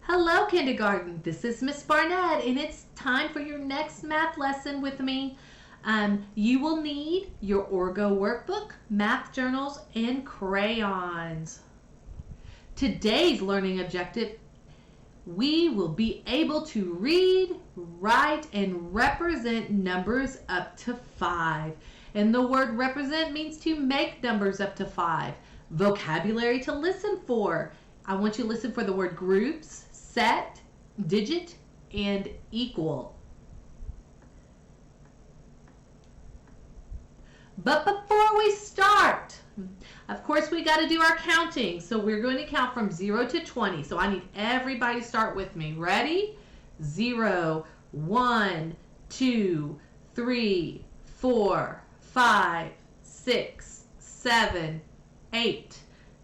Hello, kindergarten. This is Miss Barnett, and it's time for your next math lesson with me. You will need your Orgo workbook, math journals, and crayons. Today's learning objective, we will be able to read, write, and represent numbers up to 5. And the word represent means to make numbers up to 5. Vocabulary to listen for. I want you to listen for the word groups, set, digit, and equal. But before we start, of course we got to do our counting. So we're going to count from 0 to 20. So I need everybody to start with me. Ready? 0, 1, 2, 3, 4, 5, 6, 7, 8,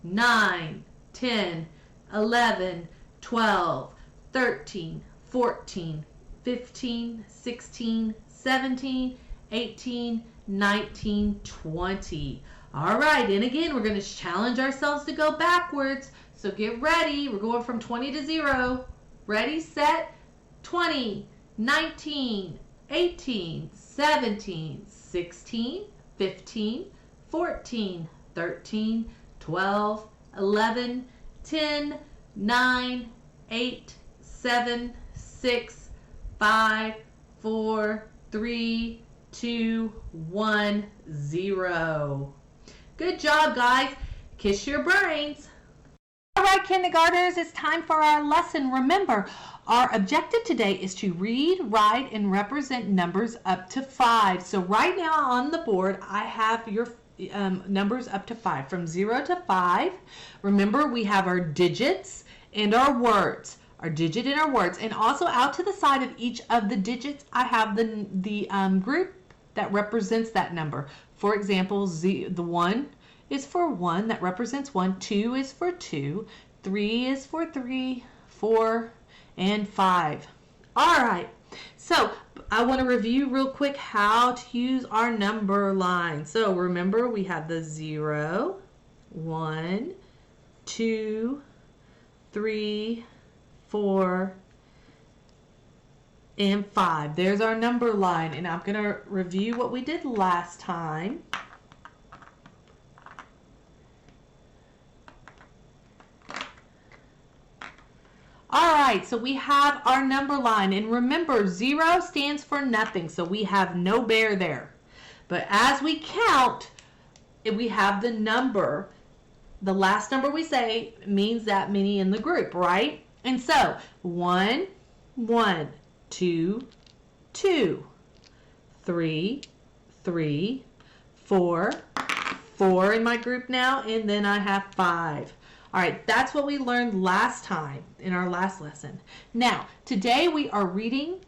9, 10, 11, 12, 13, 14, 15, 16, 17, 18, 19, 20. All right, and again, we're going to challenge ourselves to go backwards. So get ready. We're going from 20 to 0. Ready, set, 20, 19, 18, 17, 16, 15, 14, 13, 12, 11, 10, 9, 8, 7, 6, 5, 4, 3, 2, 1, 0. Good job, guys. Kiss your brains. All right, kindergartners, it's time for our lesson. Remember, our objective today is to read, write, and represent numbers up to 5. So right now on the board, I have your numbers up to 5, from 0 to 5. Remember, we have our digits and our words, our digit and our words, and also out to the side of each of the digits, I have the group that represents that number. For example, the 1 is for 1, that represents 1. 2 is for 2. 3 is for 3, 4, and 5. All right. So I want to review real quick how to use our number line. So remember, we have the 0, 1, 2, 3, 4, and 5. There's our number line, and I'm going to review what we did last time. All right, so we have our number line, and remember, 0 stands for nothing, so we have no bear there. But as we count, we have the number. The last number we say means that many in the group, right? And so 1, 1, 2, 2, 3, 3, 4, 4 in my group now, and then I have 5. All right, that's what we learned last time in our last lesson. Now, today we are reading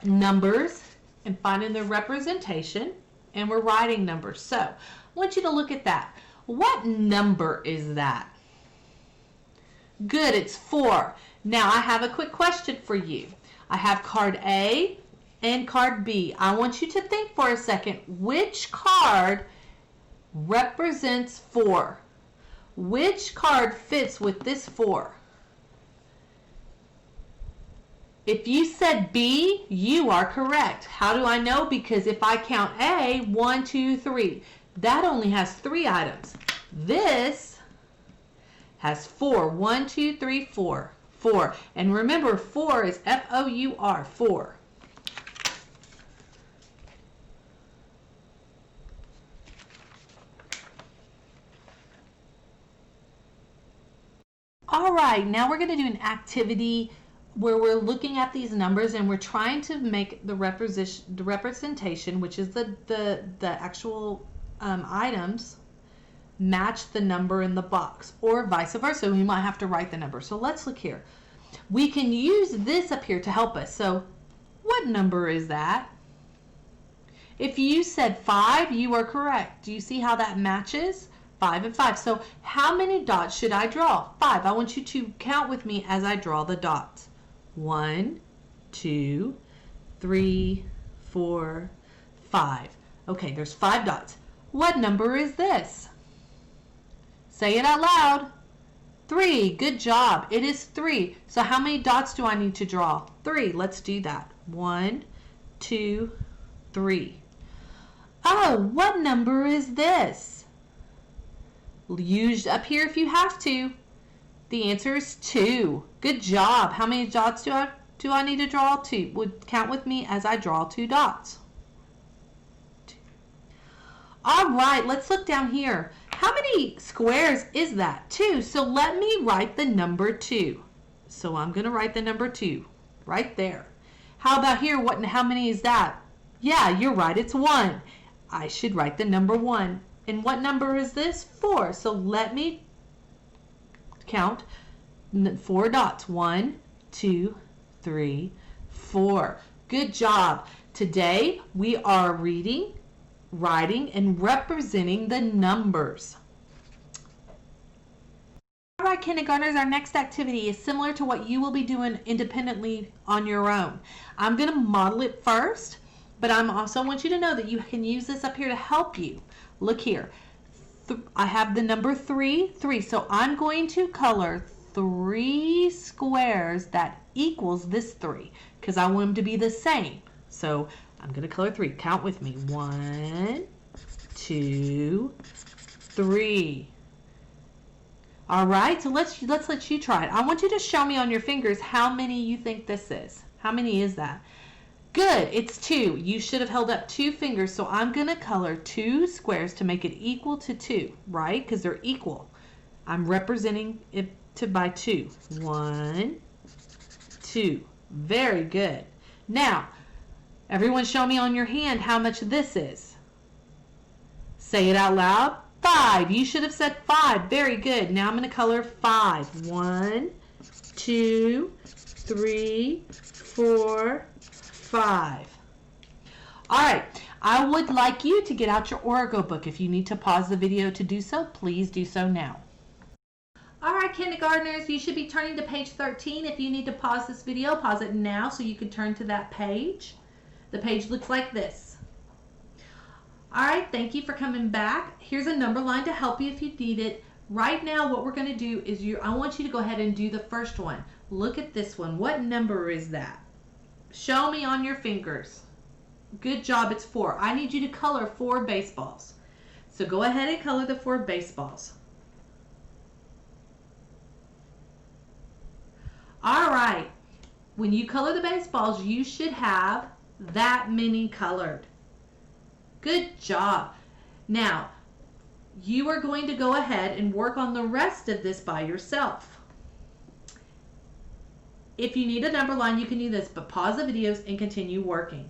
numbers and finding their representation, and we're writing numbers. So I want you to look at that. What number is that? Good, it's 4. Now I have a quick question for you. I have card A and card B. I want you to think for a second, which card represents 4? Which card fits with this 4? If you said B, you are correct. How do I know? Because if I count A, 1, 2, 3, that only has 3 items. This has 4. 1, 2, 3, 4. 4. And remember, 4 is F-O-U-R, 4. All right, now we're going to do an activity where we're looking at these numbers and we're trying to make the representation, which is the actual items, match the number in the box, or vice versa. We might have to write the number. So let's look here. We can use this up here to help us. So what number is that? If you said 5, you are correct. Do you see how that matches? 5 and 5. So how many dots should I draw? 5. I want you to count with me as I draw the dots. 1, 2, 3, 4, 5. Okay, there's 5 dots. What number is this? Say it out loud. 3. Good job. It is 3. So how many dots do I need to draw? 3. Let's do that. 1, 2, 3. Oh, what number is this? Use up here if you have to. The answer is 2. Good job. How many dots do I need to draw? 2. Would count with me as I draw 2 dots. 2. All right, let's look down here. How many squares is that? 2. So let me write the number 2. So I'm going to write the number 2 right there. How about here? How many is that? Yeah, you're right. It's 1. I should write the number 1. And what number is this? 4. So let me count 4 dots. 1, 2, 3, 4. Good job. Today we are reading, writing, and representing the numbers. All right, kindergartners, our next activity is similar to what you will be doing independently on your own. I'm going to model it first, but I also want you to know that you can use this up here to help you. Look here. I have the number 3, so I'm going to color 3 squares that equals this 3 because I want them to be the same. So I'm going to color 3. Count with me. 1, 2, 3. All right, so let's let you try it. I want you to show me on your fingers how many you think this is. How many is that? Good, it's 2. You should have held up 2 fingers, so I'm going to color 2 squares to make it equal to 2, right? Because they're equal. I'm representing it by 2. 1, 2. Very good. Now, everyone show me on your hand how much this is. Say it out loud. 5. You should have said 5. Very good. Now I'm going to color 5. 1, 2, 3, 4, 5. All right. I would like you to get out your Oracle book. If you need to pause the video to do so, please do so now. All right, kindergartners, you should be turning to page 13. If you need to pause this video, pause it now so you can turn to that page. The page looks like this. All right, thank you for coming back. Here's a number line to help you if you need it. Right now, what we're going to do is I want you to go ahead and do the first one. Look at this one. What number is that? Show me on your fingers. Good job, it's 4. I need you to color 4 baseballs. So go ahead and color the 4 baseballs. All right, when you color the baseballs, you should have that many colored. Good job. Now, you are going to go ahead and work on the rest of this by yourself. If you need a number line, you can do this, but pause the videos and continue working.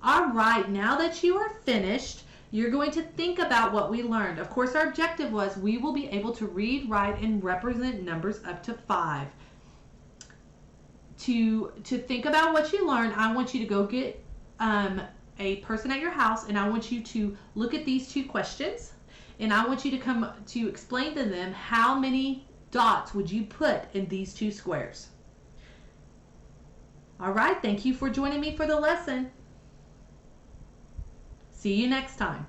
All right, now that you are finished, you're going to think about what we learned. Of course, our objective was we will be able to read, write, and represent numbers up to 5. To think about what you learned, I want you to go get a person at your house, and I want you to look at these 2 questions, and I want you to come to explain to them how many dots would you put in these 2 squares. All right, thank you for joining me for the lesson. See you next time.